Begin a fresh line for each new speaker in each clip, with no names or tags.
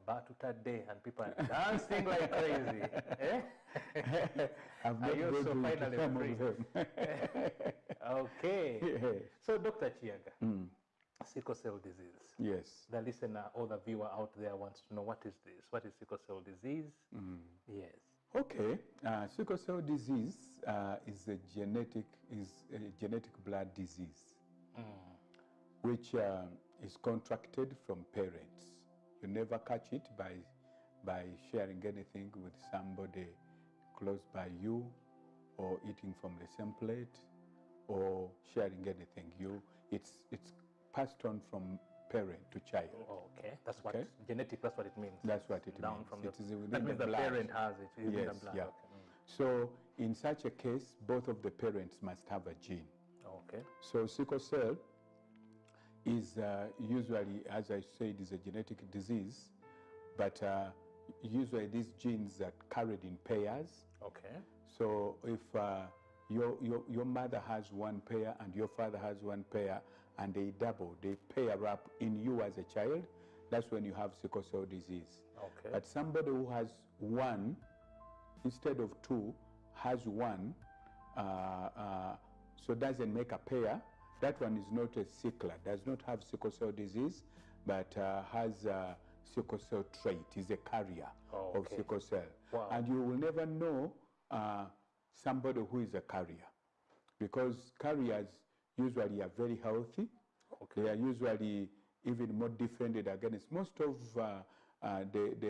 Batuta Day and people are dancing like crazy.
I've not
are you also finally free? Okay.
Yes.
So, Dr. Kiyaga, sickle cell disease.
Yes.
The listener or the viewer out there wants to know, what is this? What is sickle cell disease? Yes.
Okay. Sickle cell disease is a genetic blood disease, which is contracted from parents. You never catch it by sharing anything with somebody close by you, or eating from the same plate, or sharing anything. It's passed on from parent to child.
Okay, that's what genetic. That's what it means.
That's what it
down
means.
From
it is within
that means the
blood.
parent has it. It's
yes,
in the blood.
yeah.
Okay.
So in such a case, both of the parents must have a gene.
Okay.
So sickle cell is usually, as I said, is a genetic disease, but usually these genes are carried in pairs.
Okay.
So if your mother has one pair and your father has one pair, and they pair up in you as a child, that's when you have sickle cell disease.
Okay.
But somebody who has one instead of two has one, so doesn't make a pair, that one is not a sickler, does not have sickle cell disease, but has a sickle cell trait, is a carrier of sickle cell.
Wow.
And you will never know somebody who is a carrier, because carriers usually are very healthy.
Okay.
They are usually even more defended against most of the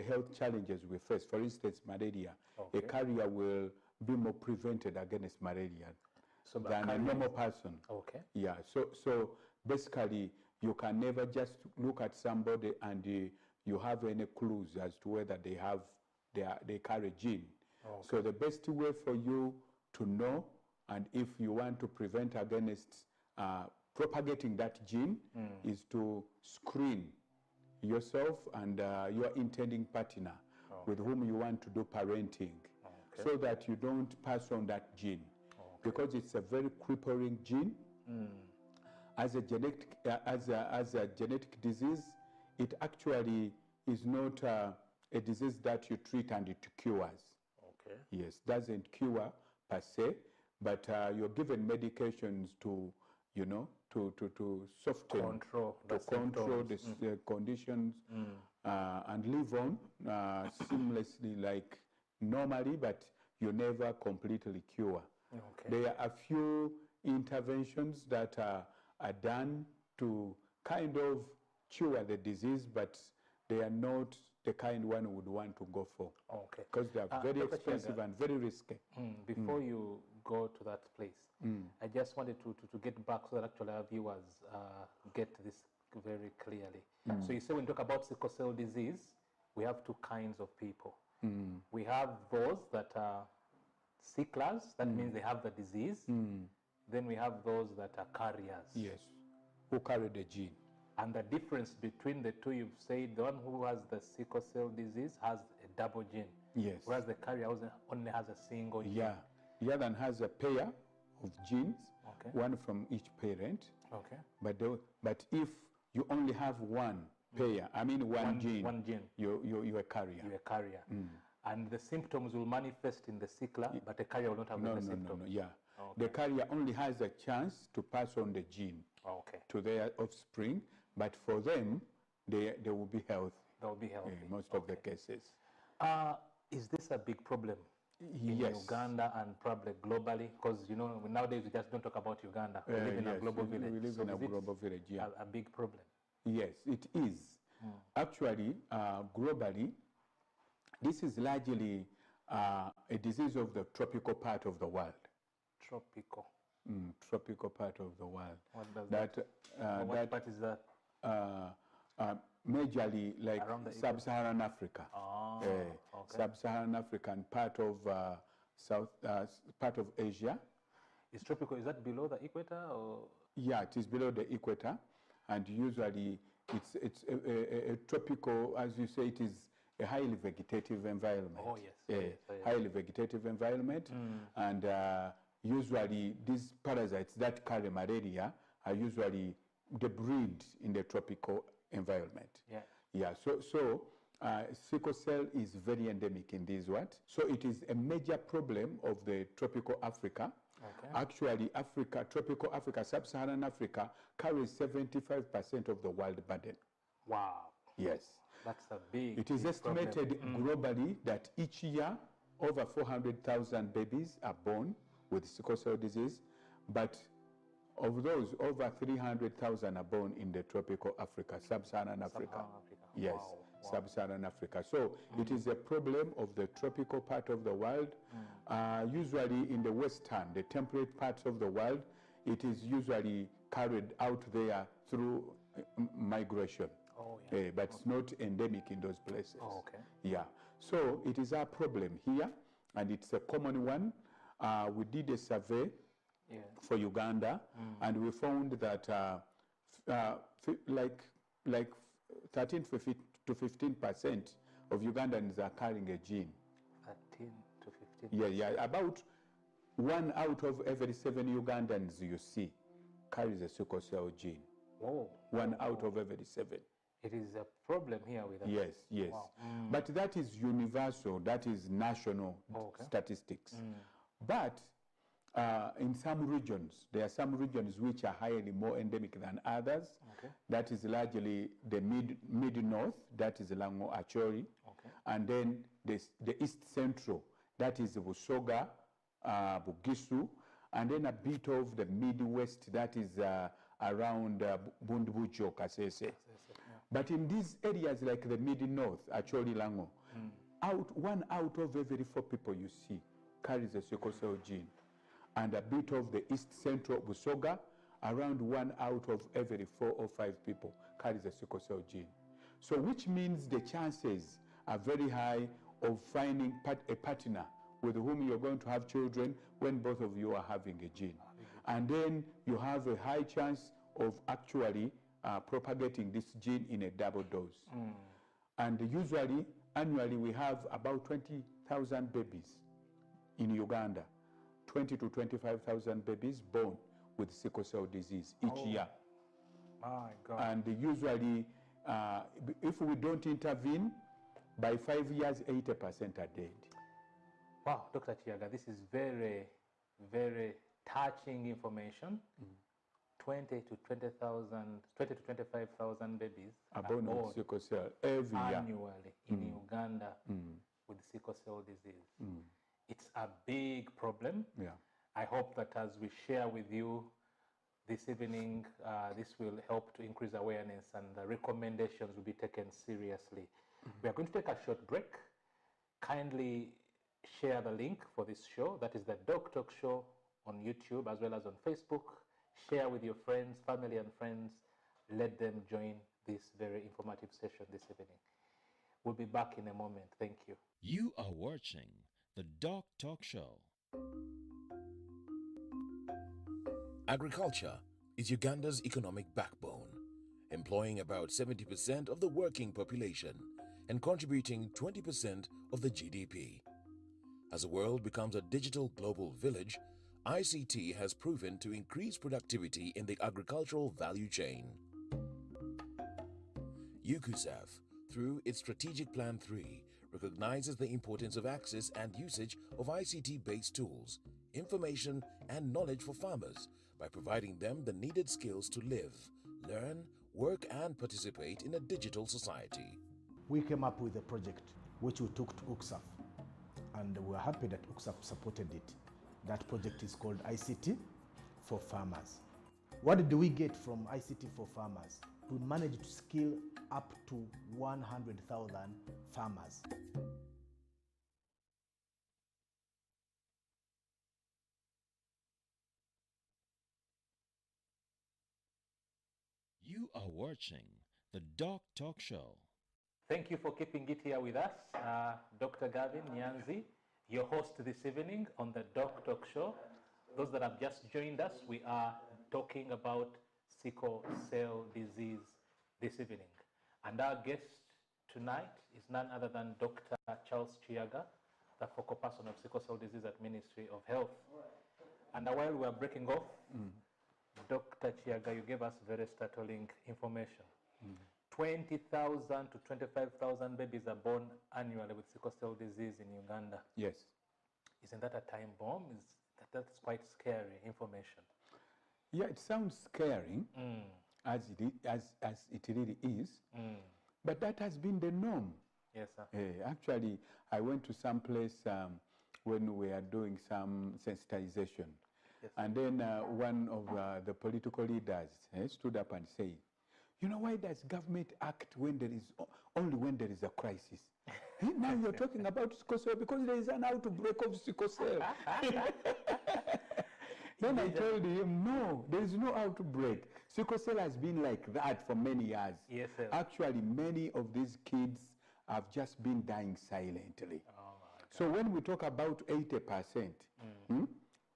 health challenges we face. For instance, malaria.
Okay.
A carrier will be more prevented against malaria than a normal person.
Okay.
Yeah. So basically, you can never just look at somebody and you have any clues as to whether they carry gene. Okay. So the best way for you to know, and if you want to prevent against propagating that gene, is to screen yourself and your intending partner with whom you want to do parenting, so that you don't pass on that gene, because it's a very crippling gene. As a genetic disease, it actually is not a disease that you treat and it cures.
Okay.
Yes, doesn't cure per se, but you're given medications to, to soften,
control
the conditions and live on seamlessly like normally, but you never completely cure.
Okay.
There are a few interventions that are done to kind of cure the disease, but they are not the kind one would want to go for.
Okay.
Because they are very expensive and very risky.
Before you go to that place, I just wanted to get back so that actually our viewers get this very clearly. So you say when you talk about sickle cell disease, we have two kinds of people. We have those that are sicklers, that means they have the disease. Then we have those that are carriers.
Yes, who carry the gene.
And the difference between the two, you've said the one who has the sickle cell disease has a double gene.
Yes.
Whereas the carrier only has a single gene.
Yeah. The other one has a pair of genes, one from each parent.
Okay.
But if you only have one pair, I mean one gene, you're a carrier.
You're a carrier. And the symptoms will manifest in the sickler, but the carrier will not have the symptoms.
No, yeah. Okay. The carrier only has a chance to pass on the gene to their offspring, but for them, they will be healthy.
They will be healthy.
In most of the cases.
Is this a big problem in
Yes.
Uganda and probably globally? Because, nowadays we just don't talk about Uganda. We live in a global village.
We live in a global village, yeah.
A big problem?
Yes, it is. Actually, globally, this is largely a disease of the tropical part of the world.
Tropical.
Tropical part of the world.
What does that? What part is that?
Majorly like sub-Saharan Africa. Sub-Saharan Africa and part of part of Asia.
Is tropical? Is that below the equator or?
Yeah, it is below the equator, and usually it's a tropical, as you say, it is a highly vegetative environment.
Oh yes.
Highly vegetative environment, and usually these parasites that carry malaria are usually they breed in the tropical environment.
Yeah.
Yeah. So sickle cell is very endemic in these what? So it is a major problem of the tropical Africa. Okay. Actually, tropical Africa, sub-Saharan Africa carries 75% of the world burden.
Wow.
Yes.
That's a big
It is estimated globally that each year over 400,000 babies are born with sickle cell disease, but of those, over 300,000 are born in the tropical Africa, sub-Saharan Africa. Yes, wow. Sub-Saharan Africa. So it is a problem of the tropical part of the world. Usually in the western, the temperate parts of the world, it is usually carried out there through migration. Oh, yeah. But it's not endemic in those places.
Oh, okay.
Yeah. So it is our problem here, and it's a common one. We did a survey for Uganda, and we found that like 13 to 15% of Ugandans are carrying a gene.
13 to 15%?
Yeah. About 1 out of every 7 Ugandans you see carries a sickle cell gene.
Whoa.
1 out of every 7.
It is a problem here with us.
Yes. Wow. But that is universal, that is national statistics. But in some regions, there are some regions which are highly more endemic than others. Okay. That is largely the mid-north, that is Lango Acholi. Okay. And then the east central, that is Busoga, Bugisu, and then a bit of the Midwest, that is around Bundubujo, Kasese. But in these areas like the mid-north, Acholi, Lango, 1 out of every 4 people you see carries a sickle cell gene. And a bit of the east central Busoga, around 1 out of every 4 or 5 people carries a sickle cell gene. So which means the chances are very high of finding a partner with whom you're going to have children when both of you are having a gene. And then you have a high chance of actually propagating this gene in a double dose. And usually, annually, we have about 20,000 babies in Uganda. 20 to 25,000 babies born with sickle cell disease each year.
My God.
And usually, if we don't intervene, by 5 years, 80% are dead.
Wow, Dr. Kiyaga, this is very, very touching information. 20 to 25,000 babies
are born with sickle cell every year
annually in Uganda with sickle cell disease. It's a big problem.
Yeah.
I hope that as we share with you this evening, this will help to increase awareness and the recommendations will be taken seriously. We are going to take a short break. Kindly share the link for this show. That is the DOCtalk show on YouTube as well as on Facebook. Share with your friends, family and friends. Let them join this very informative session this evening. We'll be back in a moment. Thank you.
You are watching the DOCtalk show. Agriculture is Uganda's economic backbone, employing about 70% of the working population and contributing 20% of the GDP. As the world becomes a digital global village, ICT has proven to increase productivity in the agricultural value chain. UCUSAF, through its Strategic Plan 3, recognizes the importance of access and usage of ICT-based tools, information and knowledge for farmers by providing them the needed skills to live, learn, work and participate in a digital society.
We came up with a project which we took to UCSAF, and we're happy that UCSAF supported it. That project is called ICT for Farmers. What did we get from ICT for Farmers? We managed to skill up to 100,000 farmers.
You are watching the DOCtalk show.
Thank you for keeping it here with us. Dr. Gavin, Nyanzi, your host this evening on the DOCtalk show. Those that have just joined us, we are talking about sickle cell disease this evening. And our guest tonight is none other than Dr. Charles Kiyaga, the focal person of sickle cell disease at Ministry of Health. And while we are breaking off, Dr. Kiyaga, you gave us very startling information. 20,000 to 25,000 babies are born annually with sickle cell disease in Uganda.
Yes.
Isn't that a time bomb? That's quite scary information.
Yeah, it sounds scary, as it really is, but that has been the norm.
Yes, sir.
Actually, I went to some place when we are doing some sensitization,
Yes.
and then one of the political leaders stood up and said, "You know, why does government act when there is only when there is a crisis? Now you're talking about sickle cell because there is an outbreak of sickle cell." Then I told him, no, there is no outbreak. Sickle cell has been like that for many years.
Yes, sir.
Actually, many of these kids have just been dying silently.
Oh,
so when we talk about 80%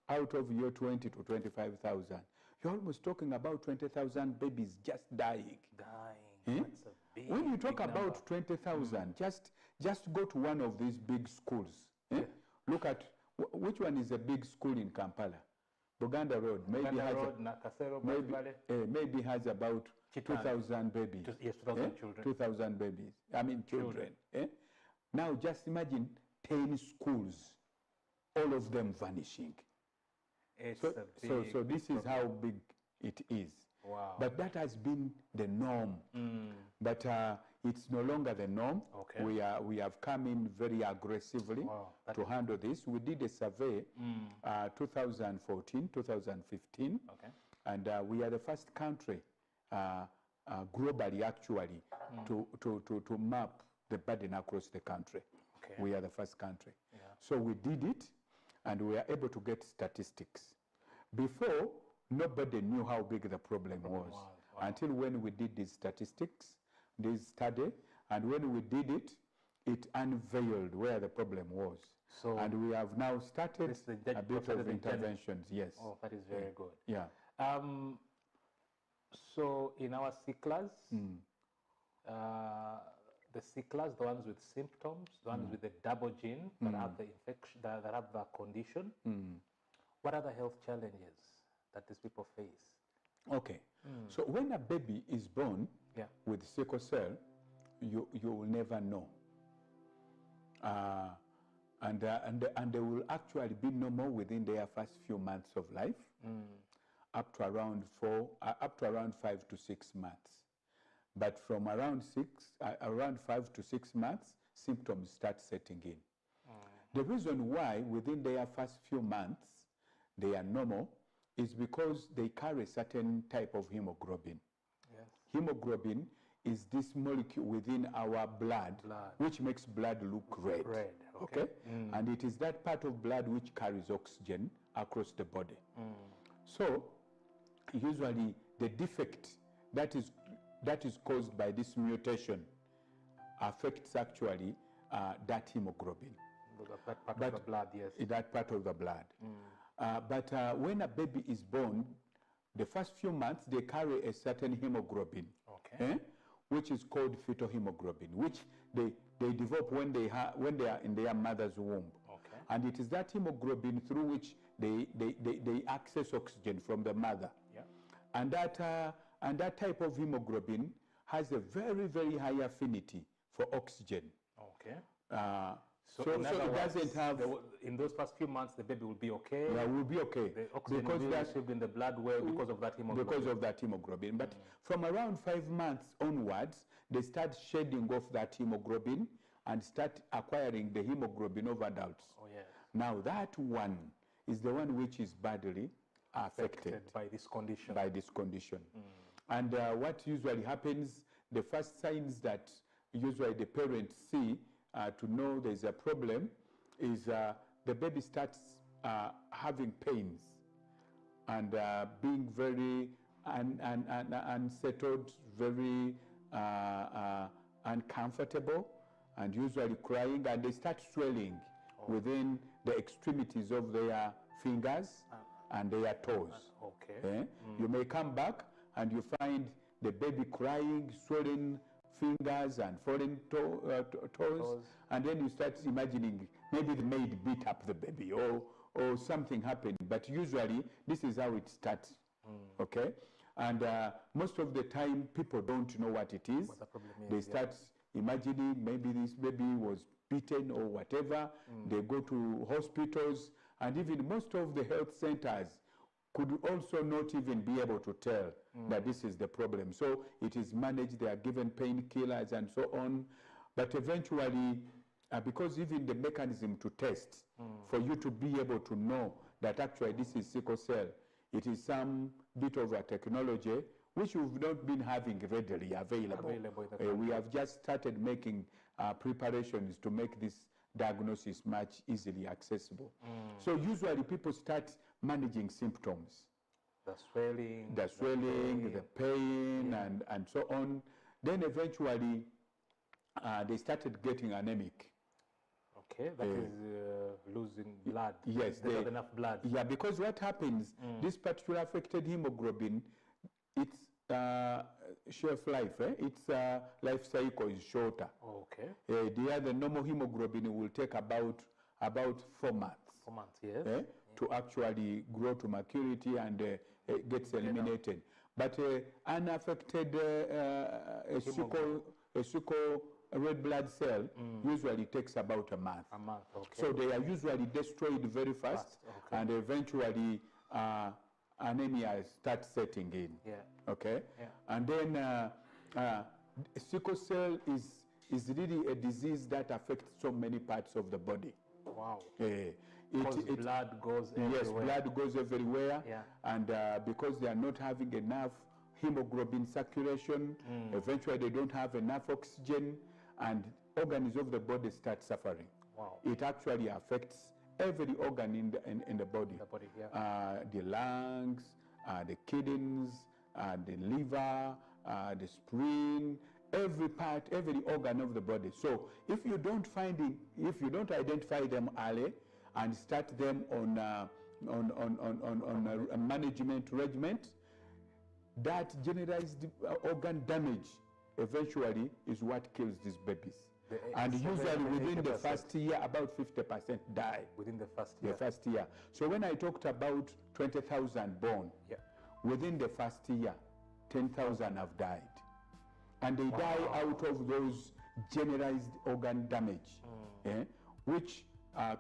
out of your 20 to 25,000, you're almost talking about 20,000 babies just dying.
Dying. That's a big,
when you talk
big
about 20,000, just go to one of these big schools. Look at, which one is a big school in Kampala? Buganda Road. Maybe maybe has about 2,000 babies.
Yes, 2,000 children.
2,000 babies. I mean children. Now just imagine 10 schools, all of them vanishing. So this is how big it is.
Wow.
But that has been the norm. But it's no longer the norm.
Okay.
We have come in very aggressively to handle this. We did a survey 2014, 2015, and we are the first country globally actually to map the burden across the country.
Okay.
We are the first country.
Yeah.
So we did it, and we are able to get statistics. Before, nobody knew how big the problem was.
Wow.
Until when we did these statistics, this study, and when we did it, it unveiled where the problem was. So and we have now started a bit of interventions. Yes.
Oh, that is very good.
Yeah.
So in our SICKLEs, the SICKLEs, the ones with symptoms, the ones with the double gene that have the infection, that have the condition, what are the health challenges that these people face?
Okay. So when a baby is born with sickle cell, you will never know. And they will actually be normal within their first few months of life, up to around 5 to 6 months. But from around 5 to 6 months, symptoms start setting in. The reason why within their first few months they are normal is because they carry a certain type of hemoglobin.
Yes.
Hemoglobin is this molecule within our blood, which makes blood look red. Okay? And it is that part of blood which carries oxygen across the body. So usually the defect that is caused by this mutation affects actually that hemoglobin.
That part of the blood, yes.
That part of the blood. But when a baby is born, the first few months they carry a certain hemoglobin, which is called fetal hemoglobin, which they develop when they are in their mother's womb. And it is that hemoglobin through which they access oxygen from the mother. And that type of hemoglobin has a very, very high affinity for oxygen. So it doesn't have...
in those first few months, the baby will be okay?
Yeah, will be okay.
The oxygen will be received in the blood well because of that hemoglobin.
Because of that hemoglobin. But from around 5 months onwards, they start shedding off that hemoglobin and start acquiring the hemoglobin of adults. Now that one is the one which is badly affected
by this condition.
And what usually happens, the first signs that usually the parents see to know there's a problem is the baby starts having pains and being very unsettled, very uncomfortable, and usually crying, and they start swelling within the extremities of their fingers and their toes. You may come back and you find the baby crying, swelling fingers and falling toes, and then you start imagining maybe the maid beat up the baby or something happened. But usually this is how it starts. And most of the time, people don't know what it is.
What the problem is,
They start imagining maybe this baby was beaten or whatever. They go to hospitals, and even most of the health centers could also not even be able to tell that this is the problem. So it is managed, they are given painkillers and so on. But eventually, because even the mechanism to test, for you to be able to know that actually this is sickle cell, it is some bit of a technology which we've not been having readily available. We have just started making preparations to make this diagnosis much easily accessible. So usually people start managing symptoms.
The swelling,
the pain, and so on. Then eventually they started getting anemic.
Okay, that is losing blood.
Yes,
they have enough blood.
Yeah, because what happens, this particular affected hemoglobin, its shelf life, its life cycle is shorter.
Okay.
The other normal hemoglobin will take about 4 months.
4 months, yes.
To actually grow to maturity and gets eliminated. But unaffected sickle red blood cell usually takes about a month.
A month, okay.
So they are usually destroyed very fast, and eventually anemia starts setting in.
Yeah.
Okay?
Yeah.
And then sickle cell is really a disease that affects so many parts of the body.
Wow.
Because
blood goes everywhere.
Yes, blood goes everywhere.
Yeah.
And because they are not having enough hemoglobin circulation, eventually they don't have enough oxygen, and organs of the body start suffering.
Wow.
It actually affects every organ in the body.
The body, yeah.
The lungs, the kidneys, the liver, the spleen, every part, every organ of the body. So if you don't identify them early and start them on a management regimen, that generalized organ damage eventually is what kills these babies. And usually within the first year, about 50% die.
Within the first year.
The first year. So when I talked about 20,000 born, within the first year, 10,000 have died. And they die out of those generalized organ damage, which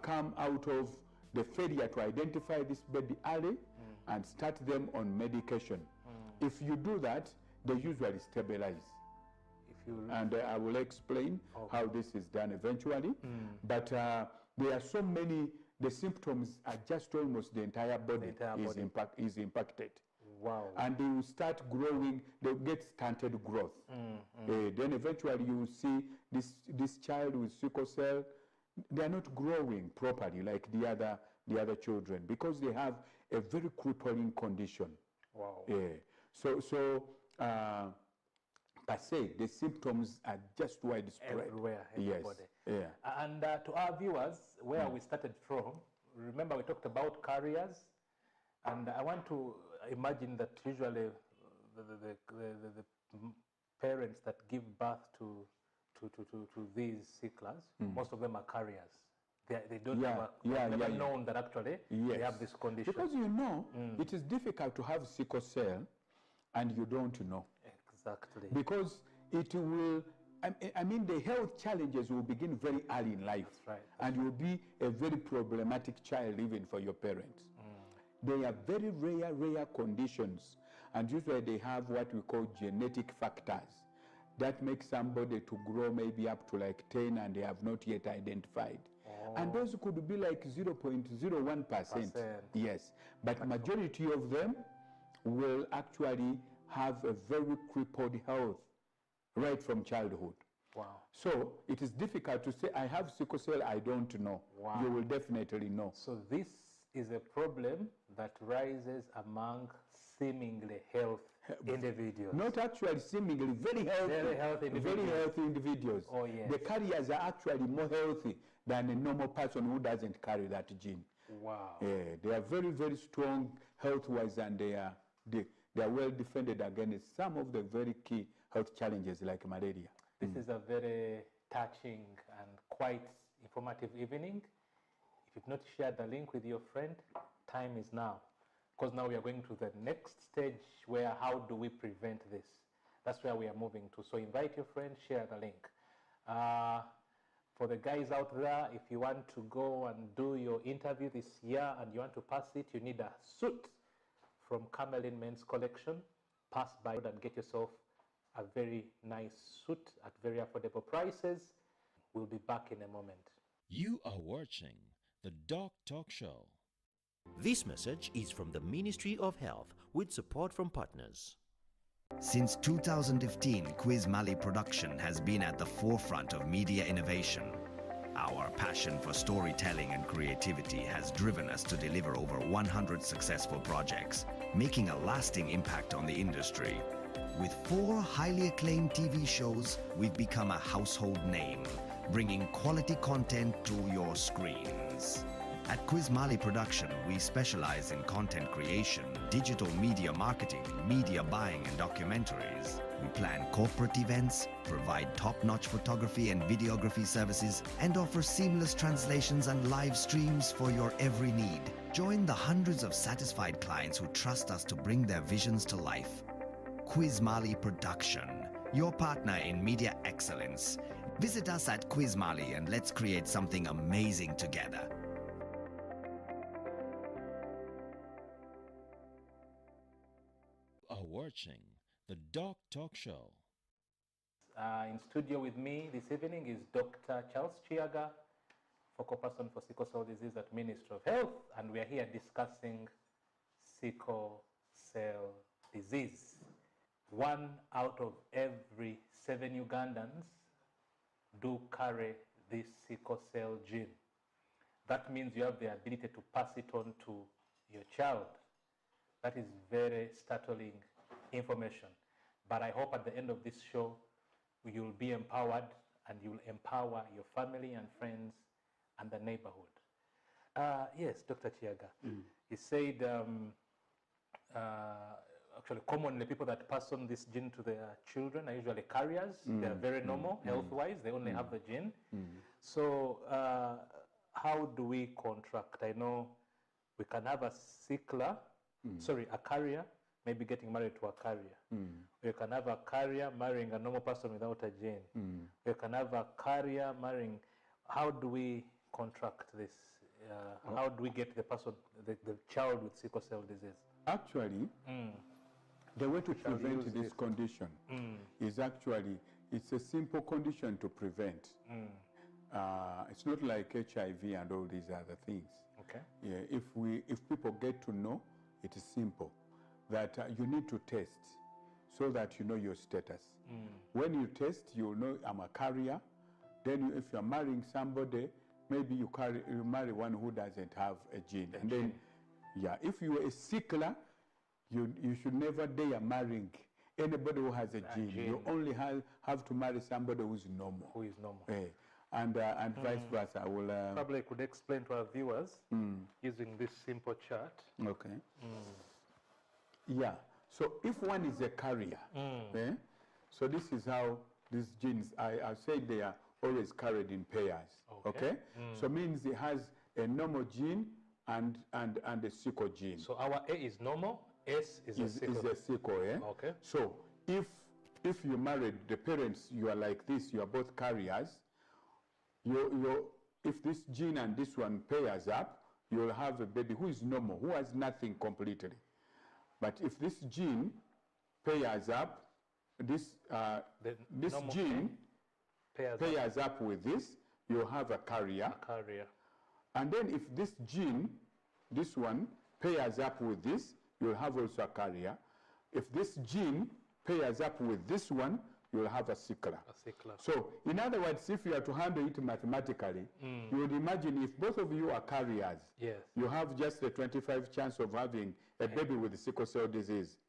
come out of the failure to identify this baby early and start them on medication. If you do that, they usually stabilize. And I will explain how this is done eventually. But there are so many, the symptoms are just almost the entire body, is impacted.
Wow.
And they will start growing, they'll get stunted growth. Then eventually you will see this child with sickle cell, they are not growing properly like the other children because they have a very crippling condition.
Wow.
So per se, the symptoms are just widespread.
Everywhere in the body.
Yeah.
And to our viewers, where we started from, remember we talked about carriers, and I want to imagine that usually the parents that give birth to these sicklers, most of them are carriers. They don't never known that actually they have this condition.
Because it is difficult to have sickle cell and you don't know.
Exactly.
Because it will, I mean, the health challenges will begin very early in life.
That's right.
And you will be a very problematic child even for your parents. They are very rare conditions. And usually they have what we call genetic factors that make somebody to grow maybe up to like 10 and they have not yet identified. And those could be like 0.01%. Yes. But majority of them will actually have a very crippled health right from childhood.
Wow.
So it is difficult to say, I have sickle cell, I don't know.
Wow.
You will definitely know.
So this is a problem that rises among seemingly healthy individuals.
Not actually seemingly, very healthy individuals.
Oh, yes.
The carriers are actually more healthy than a normal person who doesn't carry that gene.
Wow.
They are very strong health-wise, and they are well defended against some of the very key health challenges like malaria.
This is a very touching and quite informative evening. If you've not shared the link with your friend, time is now. because now we are going to the next stage where how do we prevent this? That's where we are moving to. So invite your friends, share the link. For the guys out there, if you want to go and do your interview this year and you want to pass it, you need a suit from Camelin Men's Collection. Pass by and get yourself a very nice suit at very affordable prices. We'll be back in a moment.
You are watching the DOCtalk show.
This message is from the Ministry of Health with support from partners.
Since 2015, Quiz Mali Production has been at the forefront of media innovation. Our passion for storytelling and creativity has driven us to deliver over 100 successful projects, making a lasting impact on the industry. With 4 highly acclaimed TV shows, we've become a household name, bringing quality content to your screens. At Quiz Mali Production, we specialize in content creation, digital media marketing, media buying, and documentaries. We plan corporate events, provide top-notch photography and videography services, and offer seamless translations and live streams for your every need. Join the hundreds of satisfied clients who trust us to bring their visions to life. Quiz Mali Production, your partner in media excellence. Visit us at Quiz Mali and let's create something amazing together.
You are watching the DOCtalk show.
In studio with me this evening is Dr. Charles Kiyaga, focal person for sickle cell disease at Ministry of Health, and we are here discussing sickle cell disease. 1 out of every 7 Ugandans do carry this sickle cell gene. That means you have the ability to pass it on to your child. That is very startling information. But I hope at the end of this show, you'll be empowered and you'll empower your family and friends and the neighborhood. Yes, Dr. Kiyaga. He said, actually, commonly people that pass on this gene to their children are usually carriers. They're very normal, health-wise. They only have the gene. So how do we contract? I know we can have a sickler, a carrier, maybe getting married to a carrier. We can have a carrier marrying a normal person without a gene. We can have a carrier marrying. How do we contract this? How do we get the person, the child with sickle cell disease?
Actually, the way to prevent this condition is actually, it's a simple condition to prevent. It's not like HIV and all these other things.
Okay.
Yeah, if people get to know, it is simple. That you need to test so that you know your status. When you test, you'll know I'm a carrier. Then if you're marrying somebody, maybe you marry one who doesn't have a gene. And then, yeah, if you're a sickler, you should never dare marrying anybody who has a gene. You only have to marry somebody who's normal.
Who is normal.
And vice versa. I will
probably could explain to our viewers using this simple chart.
Okay. Yeah. So if one is a carrier, so this is how these genes, I say they are always carried in pairs. Okay? So means it has a normal gene and a sickle gene.
So our A is normal, S is a sickle.
Is a sickle,
Okay.
So if you married the parents, you are like this, you are both carriers, if this gene and this one pairs up, you'll have a baby who is normal, who has nothing completely. But if this gene pairs up, this gene pairs up with this, you'll have a carrier. And then if this gene, this one, pairs up with this, you'll have also a carrier. If this gene pairs up with this one, you'll have a sickler. So, in other words, if you are to handle it mathematically, you would imagine if both of you are carriers, you have just a 25 chance of having a baby with sickle cell disease.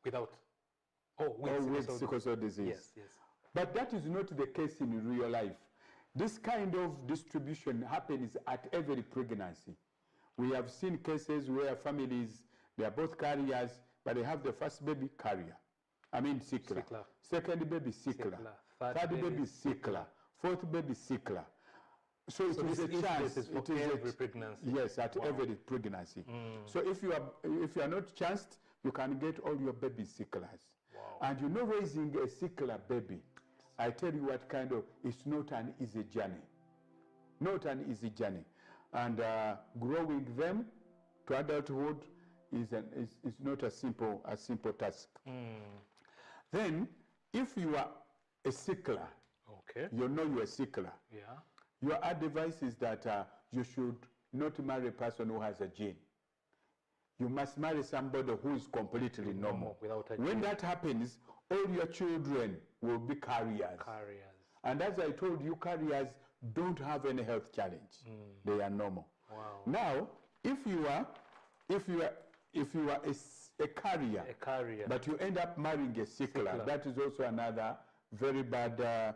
With
sickle cell disease.
Yes.
But that is not the case in real life. This kind of distribution happens at every pregnancy. We have seen cases where families, they are both carriers, but they have the first baby carrier. I mean sickler. Second baby sickler. Third baby sickler. Fourth baby sickler. So it is a chance.
Is for
it is
every pregnancy.
Yes, at every pregnancy. So if you are not chanced, you can get all your baby sicklers.
Wow.
And you know, raising a sickler baby, I tell you what kind of, it's not an easy journey. Not an easy journey. And growing them to adulthood is not a simple task. Then, if you are a sickler,
okay,
you know you're a sickler.
Yeah.
Your advice is that you should not marry a person who has a gene. You must marry somebody who is completely normal.
Without a
when
gene.
that happens, all your children will be carriers. And as I told you, carriers don't have any health challenge. They are normal.
Wow.
Now, if you are a carrier, but you end up marrying a sickler, that is also another very bad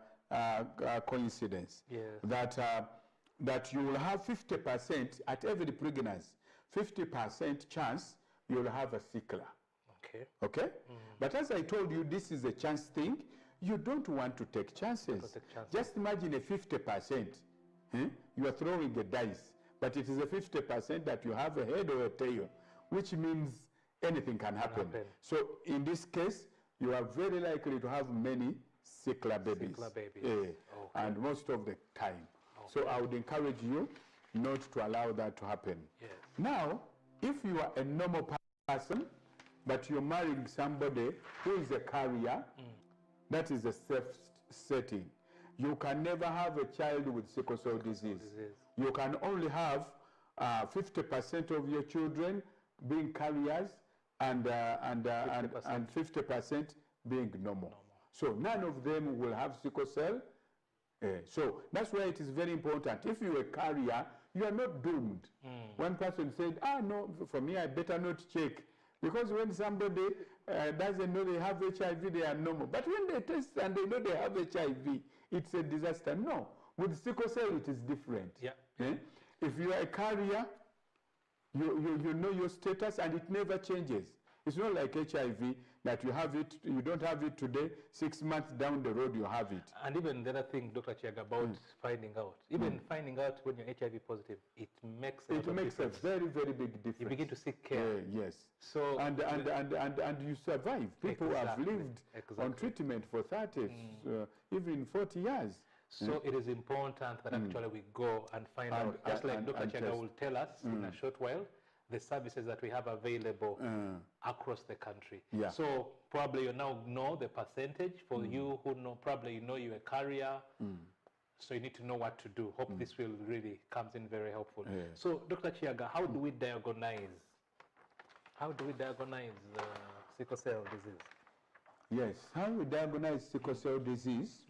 coincidence.
Yes.
That you will have 50% at every pregnancy, 50% chance you will have a sickler.
Okay.
Okay? But as I told you, this is a chance thing. You don't want to take chances. Just imagine a 50%. You are throwing a dice, but it is a 50% that you have a head or a tail, which means anything can happen. So in this case, you are very likely to have many sickler babies. And most of the time. So I would encourage you not to allow that to happen.
Yes.
Now, if you are a normal person, but you're marrying somebody who is a carrier, that is a safe setting. You can never have a child with sickle cell disease. You can only have 50% of your children being carriers and 50% being normal. So none of them will have sickle cell. So that's why it is very important. If you're a carrier, you are not doomed. One person said, no, for me I better not check. Because when somebody doesn't know they have HIV, they are normal. But when they test and they know they have HIV, it's a disaster. No, with sickle cell it is different. If you are a carrier, you know your status and it never changes. It's not like HIV that you have it, you don't have it today, 6 months down the road you have it.
And even the other thing, Dr. Kiyaga, about finding out, even finding out when you're HIV positive, it makes a
very, very big difference.
You begin to seek care.
Yes.
So
and you survive. People have lived on treatment for 30, even 40 years.
So it is important that actually we go and find out, just like Dr. Kiyaga will tell us in a short while, the services that we have available across the country. So probably you now know the percentage for you who know, probably you know you're a carrier, so you need to know what to do. Hope this will really comes in very helpful. So Dr. Kiyaga, how do we diagnose? How do we diagnose sickle cell disease?
Yes, how we diagnose sickle cell disease,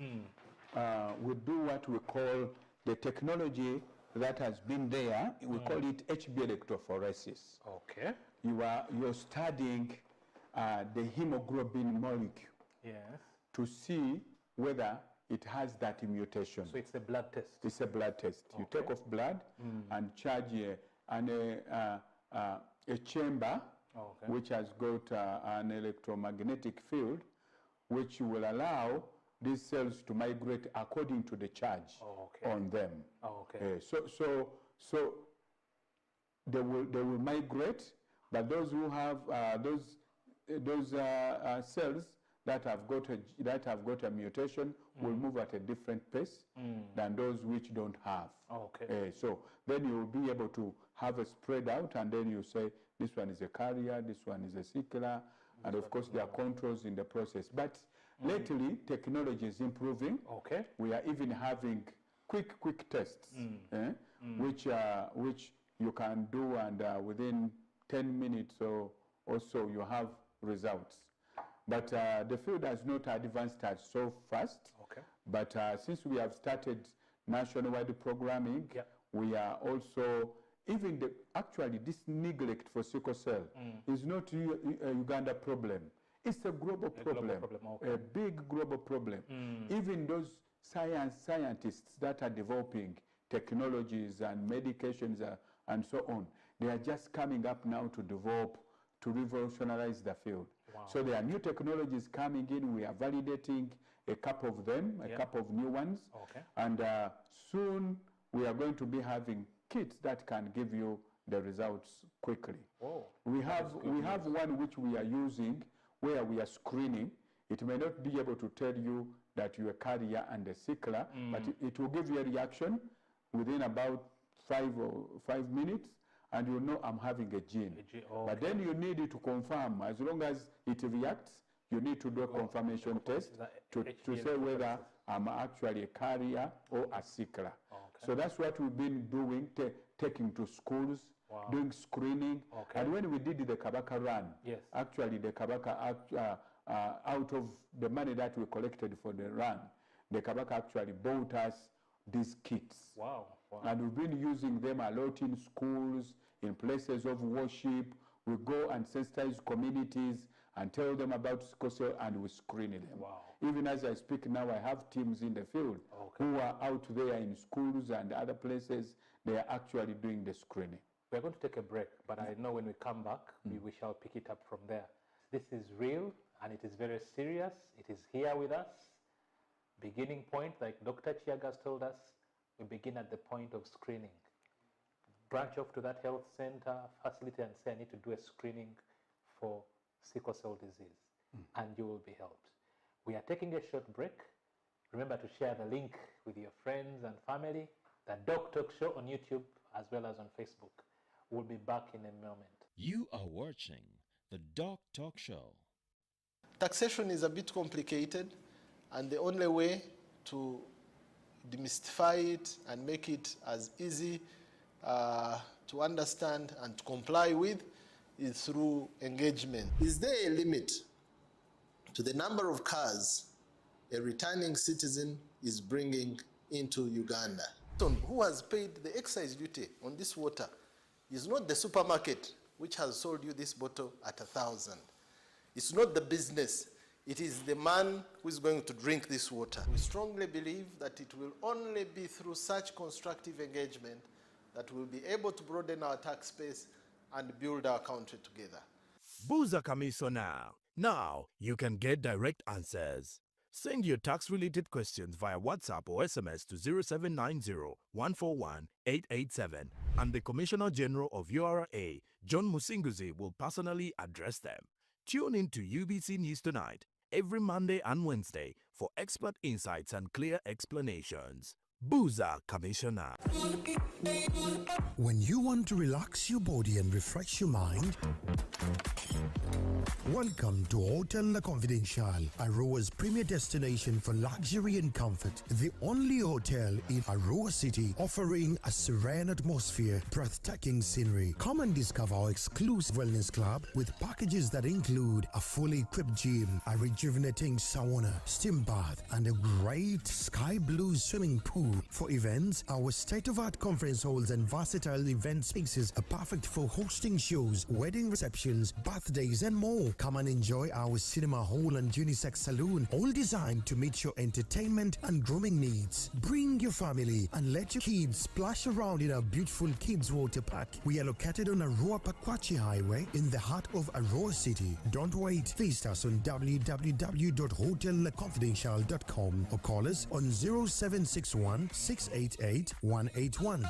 we do what we call the technology that has been there, we call it HB electrophoresis.
Okay.
You're studying the hemoglobin molecule to see whether it has that mutation.
So it's a blood test?
It's a blood test. You take off blood and charge a chamber which has got an electromagnetic field which will allow these cells to migrate according to the charge on them. So they will migrate, but those who have those cells that have got a mutation will move at a different pace than those which don't have. So then you will be able to have a spread out, and then you say this one is a carrier, this one is a sickler, and of course there are controls in the process. But lately, technology is improving. We are even having quick tests, which you can do, and within 10 minutes or so you have results. But the field has not advanced as so fast. But since we have started nationwide programming, we are also, even actually this neglect for sickle cell is not a Uganda problem. It's a global problem, a big global problem. Even those scientists that are developing technologies and medications and so on, they are just coming up now to develop, to revolutionize the field. So there are new technologies coming in. We are validating a couple of them, a couple of new ones. And soon we are going to be having kits that can give you the results quickly.
Oh,
we have one which we are using where we are screening. It may not be able to tell you that you're a carrier and a sickler, but it will give you a reaction within about 5 minutes, and you know I'm having a gene.
Okay.
But then you need it to confirm. As long as it reacts, you need to do a confirmation test to say whether I'm actually a carrier or a sickler. So that's what we've been doing, taking to schools, doing screening. And when we did the Kabaka run, actually the Kabaka, out of the money that we collected for the run, the Kabaka actually bought us these kits.
Wow.
And we've been using them a lot in schools, in places of worship. We go and sensitize communities and tell them about sickle cell, and we screen them.
Wow.
Even as I speak now, I have teams in the field who are out there in schools and other places. They are actually doing the screening.
We're going to take a break, but I know when we come back, we shall pick it up from there. This is real, and it is very serious. It is here with us. Beginning point, like Dr. Kiyaga has told us, we begin at the point of screening. Branch off to that health center facility and say, I need to do a screening for sickle cell disease, and you will be helped. We are taking a short break. Remember to share the link with your friends and family. The DOCtalk show on YouTube as well as on Facebook. We'll be back in a moment.
You are watching the DOCtalk show.
Taxation is a bit complicated, and the only way to demystify it and make it as easy to understand and to comply with is through engagement. Is there a limit to the number of cars a returning citizen is bringing into Uganda? Who has paid the excise duty on this water is not the supermarket which has sold you this bottle at 1,000. It's not the business. It is the man who is going to drink this water. We strongly believe that it will only be through such constructive engagement that we'll be able to broaden our tax base and build our country together.
Buza Commissioner. Now you can get direct answers. Send your tax-related questions via WhatsApp or SMS to 0790-141-887, and the Commissioner General of URA, John Musinguzi, will personally address them. Tune in to UBC News Tonight every Monday and Wednesday for expert insights and clear explanations. Buza Commissioner.
When you want to relax your body and refresh your mind, welcome to Hotel La Confidential, Aroa's premier destination for luxury and comfort. The only hotel in Aroa City offering a serene atmosphere, breathtaking scenery. Come and discover our exclusive wellness club with packages that include a fully equipped gym, a rejuvenating sauna, steam bath, and a great sky blue swimming pool. For events, our state-of-art conference halls and versatile event spaces are perfect for hosting shows, wedding receptions, birthdays, and more. Come and enjoy our cinema hall and unisex saloon, all designed to meet your entertainment and grooming needs. Bring your family and let your kids splash around in our beautiful kids water park. We are located on Aroa Pakwachi Highway in the heart of Aroa City. Don't wait. Visit us on www.hotelconfidential.com or call us on 0761 688 181.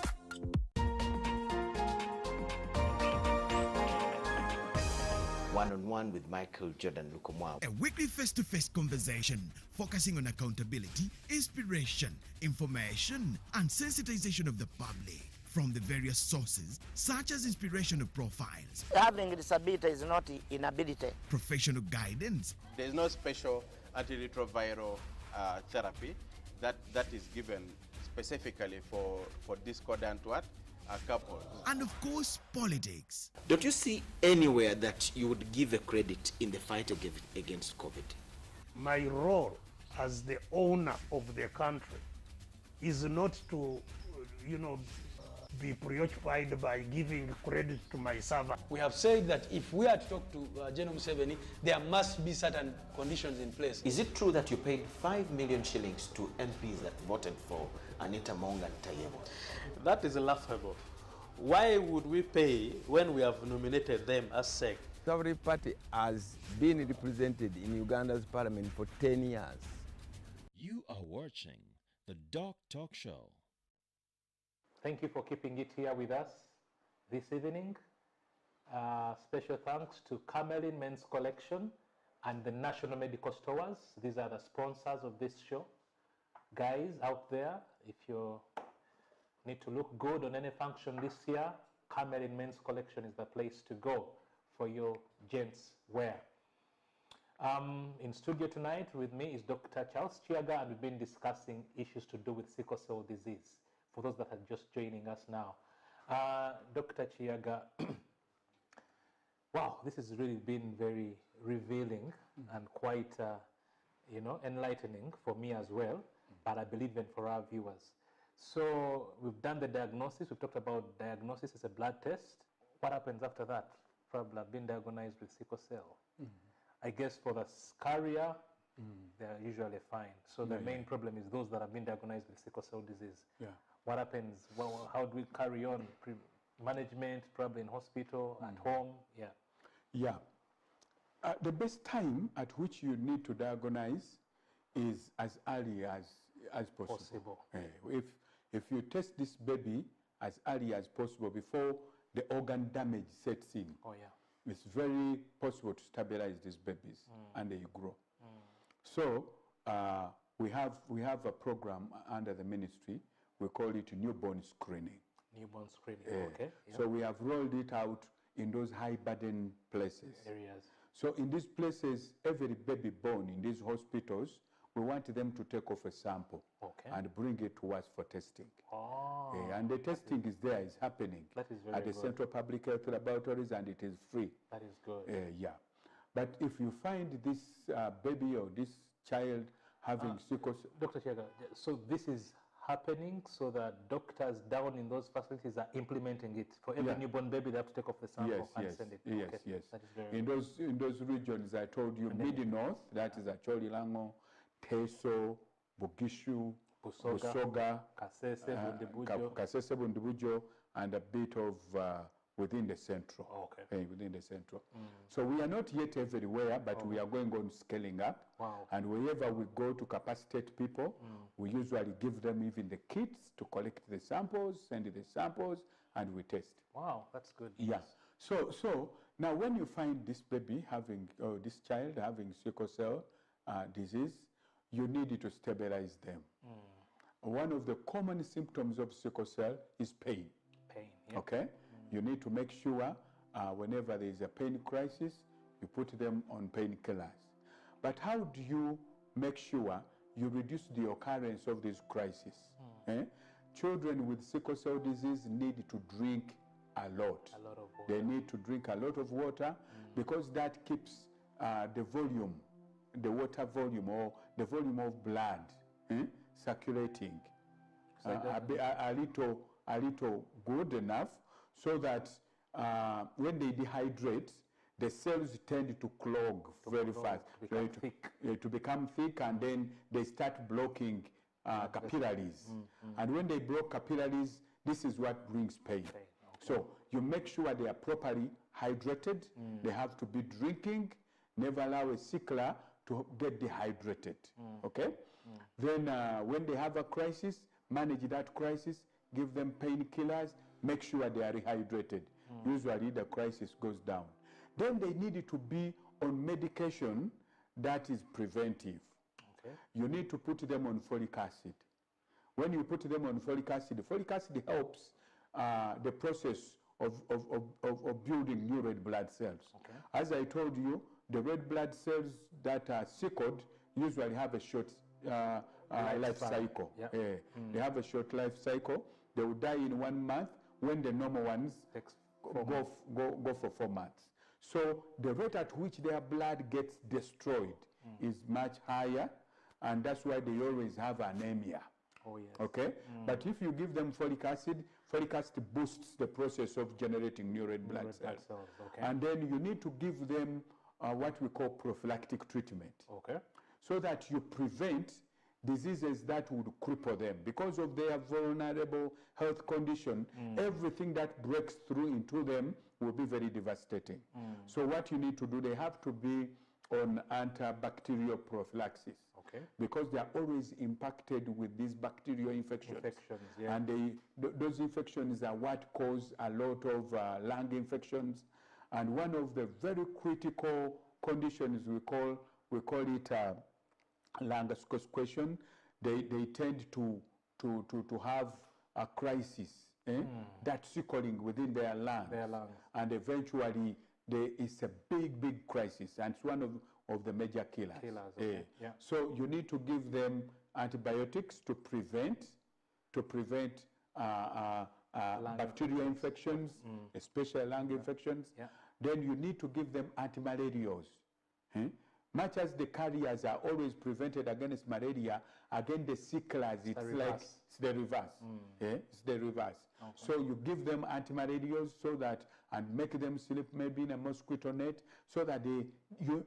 One-on-one with Michael Jordan Lukomwa.
A weekly face-to-face conversation focusing on accountability, inspiration, information, and sensitization of the public from the various sources, such as inspirational profiles.
Having a disability is not inability.
Professional guidance.
There is no special antiretroviral therapy that is given specifically for discordant couples.
And of course, politics.
Don't you see anywhere that you would give a credit in the fight against COVID?
My role as the owner of the country is not to, be preoccupied by giving credit to my servant.
We have said that if we are to talk to General Museveni, there must be certain conditions in place.
Is it true that you paid 5 million shillings to MPs that voted for Anita Mong and Tayebo?
That is laughable. Why would we pay when we have nominated them as SEC?
Every party has been represented in Uganda's parliament for 10 years.
You are watching the DOCtalk show.
thank you for keeping it here with us this evening. Special thanks to Camelin Men's Collection and the National Medical Stores. These are the sponsors of this show. Guys out there, if you need to look good on any function this year, Camelin Men's Collection is the place to go for your gents wear. In studio tonight with me is Dr. Charles Kiyaga, and we've been discussing issues to do with sickle cell disease, for those that are just joining us now. Dr. Kiyaga, wow, this has really been very revealing and quite, enlightening for me as well, but I believe even for our viewers. So we've done the diagnosis. We've talked about diagnosis as a blood test. What happens after that? Probably I've been diagnosed with sickle cell. I guess for the carrier, they're usually fine. So the main problem is those that have been diagnosed with sickle cell disease. What happens? Well, how do we carry on? Management, probably in hospital, at home?
The best time at which you need to diagnose is as early as possible. If you test this baby as early as possible before the organ damage sets in, it's very possible to stabilize these babies and they grow. So we have a program under the ministry. We call it newborn screening.
Newborn screening, okay.
So we have rolled it out in those high burden places.
Areas.
So in these places, every baby born in these hospitals, we want them to take off a sample and bring it to us for testing. And the testing is there, is happening at the Central Public Health Laboratories, and it is free.
That is good.
But if you find this baby or this child having sickle cell...
Dr. Kiyaga, so this is happening so that doctors down in those facilities are implementing it. For every newborn baby, they have to take off the sample and send it.
Yes.
That is very
in those regions, I told you, mid-north, that is Acholi Lango, Teso, Bugishu, Busoga, Kasese Bundibujo, and a bit of within the central. Within the central. So we are not yet everywhere, but we are going on scaling up. And wherever we go to capacitate people, we usually give them even the kits to collect the samples, send the samples, and we test.
Wow, that's good.
So now when you find this baby having, or this child having sickle cell disease, you need to stabilize them. One of the common symptoms of sickle cell is pain. You need to make sure whenever there is a pain crisis, you put them on painkillers. But how do you make sure you reduce the occurrence of this crisis? Children with sickle cell disease need to drink a lot. They need to drink a lot of water because that keeps the volume, the water volume or the volume of blood circulating a little good enough so that when they dehydrate, the cells tend to clog very fast, to become thick, and then they start blocking capillaries. And when they block capillaries, this is what brings pain. So you make sure they are properly hydrated. They have to be drinking. Never allow a sickler to get dehydrated. Then when they have a crisis, manage that crisis, give them painkillers, make sure they are rehydrated. Usually the crisis goes down. Then they need to be on medication that is preventive. You need to put them on folic acid. When you put them on folic acid helps the process of building new red blood cells. As I told you, the red blood cells that are sickled usually have a short life cycle. They have a short life cycle. They will die in 1 month when the normal ones go for 4 months. So the rate at which their blood gets destroyed is much higher, and that's why they always have anemia. But if you give them folic acid boosts the process of generating new red blood cells. And then you need to give them what we call prophylactic treatment. So that you prevent diseases that would cripple them. Because of their vulnerable health condition, everything that breaks through into them will be very devastating. So what you need to do, they have to be on antibacterial prophylaxis. because they are always impacted with these bacterial infections. And those infections are what cause a lot of lung infections. And one of the very critical conditions we call it lung question. They tend to have a crisis, that sickling within their lungs. And eventually it's a big crisis, and it's one of the major killers. So you need to give them antibiotics to prevent bacterial infections, especially lung infections. Then you need to give them antimalarials. Much as the carriers are always prevented against malaria, again the sicklers, it's the reverse. It's the reverse. So you give them antimalarials so that, and make them sleep maybe in a mosquito net, so that you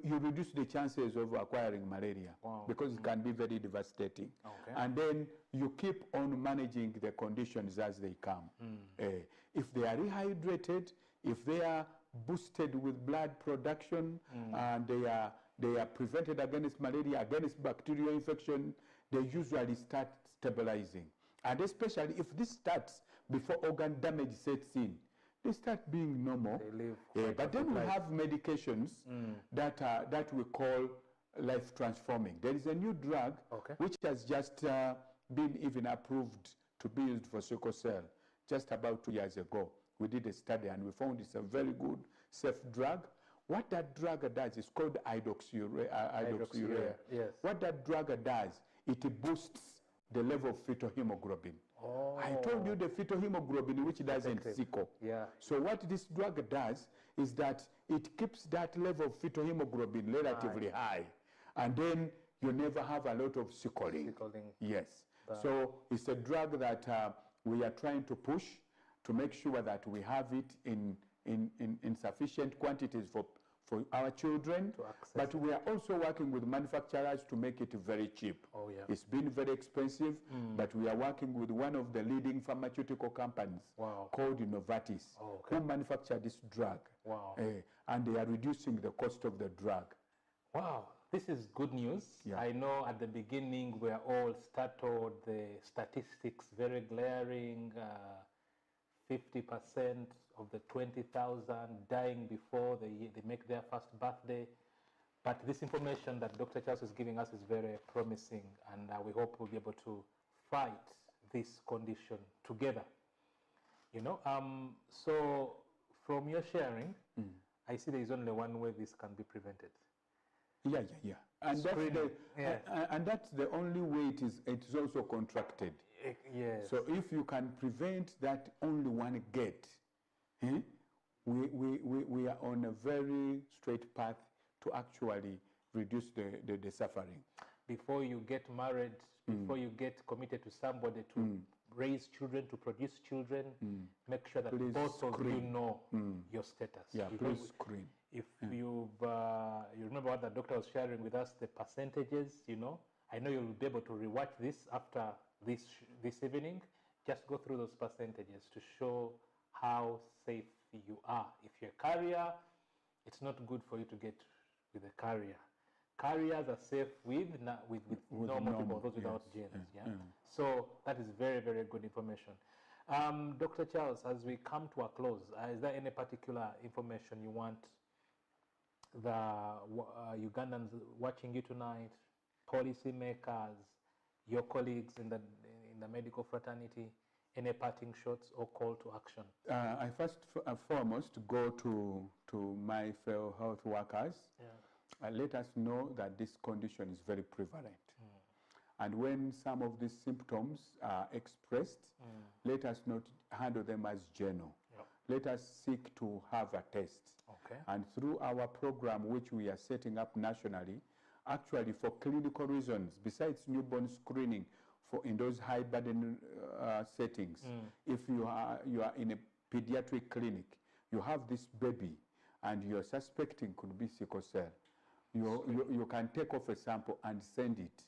reduce the chances of acquiring malaria, because it can be very devastating. And then you keep on managing the conditions as they come. If they are rehydrated, if they are boosted with blood production, and they are prevented against malaria, against bacterial infection, they usually start stabilizing. And especially if this starts before organ damage sets in, they start being normal. But then we have medications that we call life transforming. There is a new drug which has just been even approved to be used for sickle cell just about 2 years ago. We did a study and we found it's a very good, safe drug. What that drug does is called hydroxyurea. What that drug does, it boosts the level of fetal hemoglobin. I told you the fetal hemoglobin, which doesn't sickle. So what this drug does is that it keeps that level of fetal hemoglobin relatively high. And then you never have a lot of sickling. Yes. So it's a drug that we are trying to push to make sure that we have it in sufficient quantities for our children, but we are also working with manufacturers to make it very cheap. It's been very expensive, but we are working with one of the leading pharmaceutical companies called Novartis, who manufacture this drug, and they are reducing the cost of the drug.
Wow, this is good news. I know at the beginning we are all startled, the statistics very glaring, 50% of the 20,000 dying before they make their first birthday. But this information that Dr. Charles is giving us is very promising, and we hope we'll be able to fight this condition together. So from your sharing, I see there is only one way this can be prevented.
And that's the only way it is also contracted. So if you can prevent that only one get, we are on a very straight path to actually reduce the suffering.
Before you get married, before you get committed to somebody to raise children, to produce children, make sure that both of you know your status.
Please screen.
If you remember what the doctor was sharing with us, the percentages, I know you'll be able to rewatch this after this evening. Just go through those percentages to show how safe you are. If you're a carrier, it's not good for you to get with a carrier. Carriers are safe with normal people, those without genes. So that is very, very good information. Dr. Charles, as we come to a close, is there any particular information you want the Ugandans watching you tonight, policymakers, your colleagues in the medical fraternity, any parting shots or call to action?
I first and foremost go to my fellow health workers. Let us know that this condition is very prevalent. And when some of these symptoms are expressed, let us not handle them as general. Let us seek to have a test. And through our program, which we are setting up nationally, actually for clinical reasons, besides newborn screening in those high burden settings, if you are in a pediatric clinic, you have this baby and you're suspecting could be sickle cell, you can take off a sample and send it.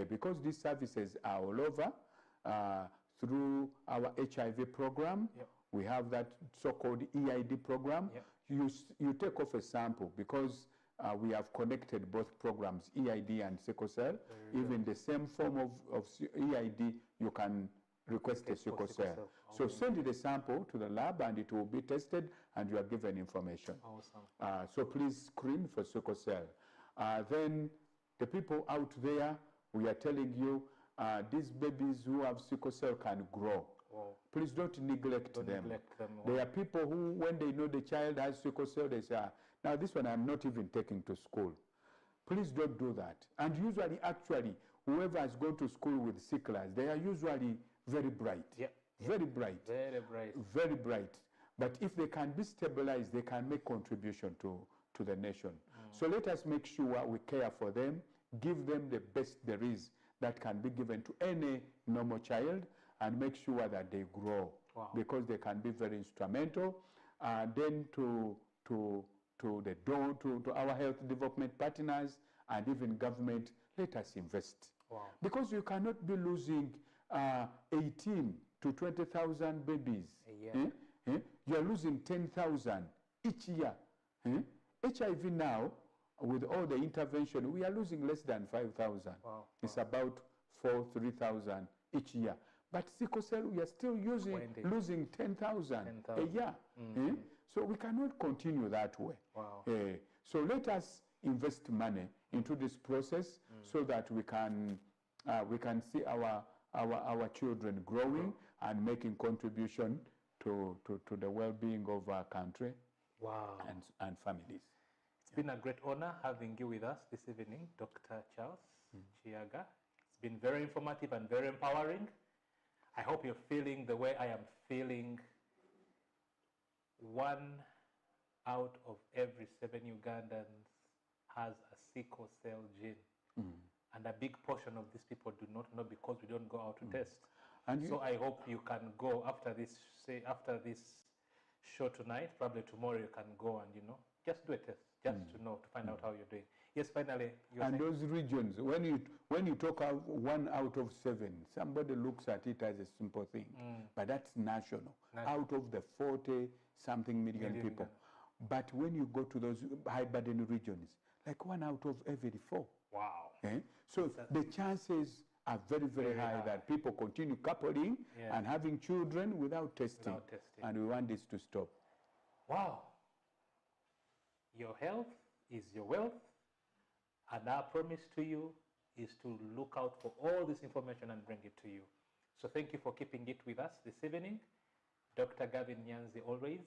Because these services are all over through our HIV program. We have that so-called EID program. You take off a sample because we have connected both programs, EID and sickle cell. Even the same form of EID, you can request a sickle cell. So send the sample to the lab and it will be tested and you are given information.
Awesome.
So please screen for sickle cell. Then the people out there, we are telling you, these babies who have sickle cell can grow.
Wow.
Please don't neglect them. There are people who, when they know the child has sickle cell, they say, now this one I'm not even taking to school. Please don't do that. And usually, actually, whoever has gone to school with sicklers, they are usually very bright.
Yeah.
Very bright.
Very bright.
Very bright. But if they can be stabilized, they can make contribution to the nation. So let us make sure we care for them, give them the best there is that can be given to any normal child, and make sure that they grow.
Wow.
Because they can be very instrumental. Then to our health development partners and even government, let us invest.
Wow.
Because you cannot be losing 18 to 20,000 babies. You are losing 10,000 each year. HIV now, with all the intervention, we are losing less than 5,000.
Wow.
It's about 3,000 each year. But sickle cell, we are still losing 10,000 a year. So we cannot continue that way.
Wow.
So let us invest money into this process so that we can see our children growing and making contribution to the well-being of our country.
Wow.
And families.
It's been a great honor having you with us this evening, Dr. Charles Kiyaga. It's been very informative and very empowering. I hope you're feeling the way I am feeling. 1 out of every 7 Ugandans has a sickle cell gene. And a big portion of these people do not know because we don't go out to test.
And
so I hope you can go after this, after this show tonight, probably tomorrow you can go and, just do a test, just to know, to find out how you're doing. Yes, finally.
And those regions, when you talk of 1 out of 7, somebody looks at it as a simple thing, but that's national, out of the 40-something million people. But when you go to those high-burden regions, like 1 out of every 4.
Wow.
So the chances are very, very high that people continue coupling and having children without testing. And we want this to stop.
Wow. Your health is your wealth. And our promise to you is to look out for all this information and bring it to you. So thank you for keeping it with us this evening. Dr. Gavin Nyanzi always.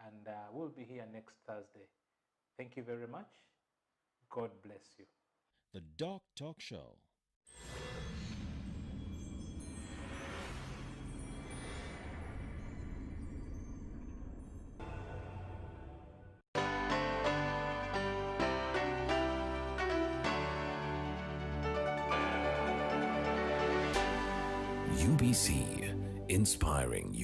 And we'll be here next Thursday. Thank you very much. God bless you.
The DOCtalk Show.
UBC, inspiring you.